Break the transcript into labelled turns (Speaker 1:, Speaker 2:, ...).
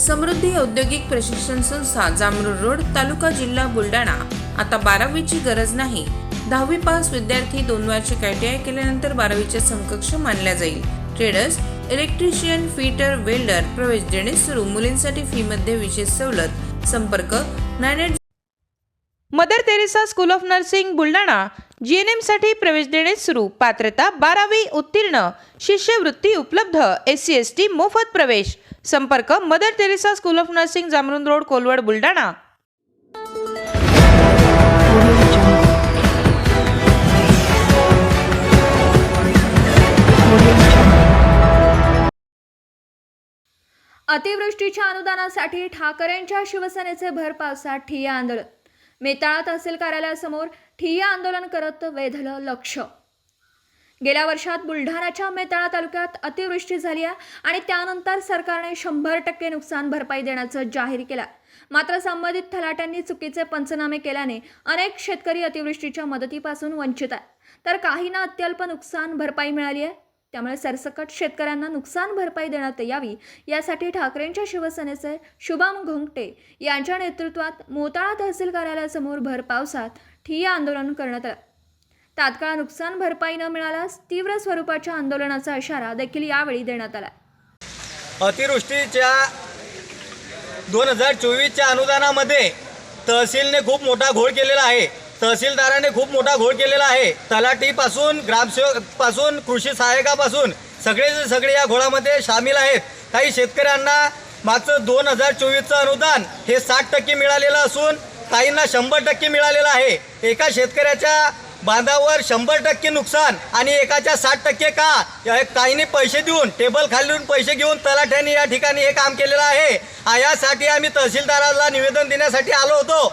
Speaker 1: समृद्धी औद्योगिक प्रशिक्षण संस्था जामरूर रोड तालुका जिल्हा बुलढाणा। आता 12वीची गरज नाही। 10वी पास विद्यार्थी 2 वार्षिक ITI केल्यानंतर 12वीच्या समकक्ष मानल्या जाईल। ट्रेडर्स, इलेक्ट्रिशियन, फिटर, वेल्डर प्रवेश देणे सुरू। मुलींसाठी फी मध्ये विशेष सवलत। संपर्क 98
Speaker 2: Mother Teresa school of nursing Buldhana. GNM साठी प्रवेश देणे सुरू। पात्रता 12वी उत्तीर्ण। शिष्यवृत्ती उपलब्ध। SC ST मोफत प्रवेश। संपर्क Mother Teresa school of nursing Jamrun road Kolwad Buldhana.
Speaker 3: अतिवृष्टीच्या अनुदानासाठी ठाकरेंच्या शिवसेनेचे भर पावसात ठिय्या आंदोलन। मेताळा तहसील कार्यालयासमोर ठिय्या आंदोलन करत वेधलं लक्ष। गेल्या वर्षात बुलढाणाच्या मेताळा तालुक्यात अतिवृष्टी झाली आणि त्यानंतर सरकारने 100% नुकसान भरपाई देण्याचं जाहीर केलं। मात्र संबंधित तलाट्यांनी चुकीचे पंचनामे केल्याने अनेक शेतकरी अतिवृष्टीच्या मदतीपासून वंचित आहेत, तर काहींना अत्यल्प नुकसान भरपाई मिळाली आहे। त्यामुळे सरसकट शेतकऱ्यांना नुकसान भरपाई देण्यात यावी यासाठी ठाकरेंच्या शिवसेनेचे शुभम घोंगटे यांच्या नेतृत्वात मोताळा तहसील कार्यालयासमोर भर पावसात ठिय्या आंदोलन करण्यात आलं। तात्काळ नुकसान भरपाई न मिळाल्यास तीव्र स्वरूपाच्या आंदोलनाचा इशारा देखील यावेळी देण्यात आला।
Speaker 4: अतिवृष्टीच्या 2024च्या अनुदानामध्ये तहसीलने खूप मोठा घोळ केलेला आहे। तहसीलदाराने खूप मोठा घोळ केलेला आहे। तलाठीपासून ग्रामसेवकपासून कृषी सहाय्यकापासून सगळे या घोळामध्ये सामील आहेत। काही शेतकऱ्यांना मागचं 2024चं अनुदान हे 60% मिळालेलं असून काहींना 100% मिळालेलं आहे। एका शेतकऱ्याच्या बांधावर 100% नुकसान आणि एकाच्या 60% का? काहींनी पैसे देऊन टेबल खालून पैसे घेऊन तलाठ्यांनी या ठिकाणी हे काम केलेलं आहे। यासाठी आम्ही तहसीलदाराला निवेदन देण्यासाठी आलो होतो।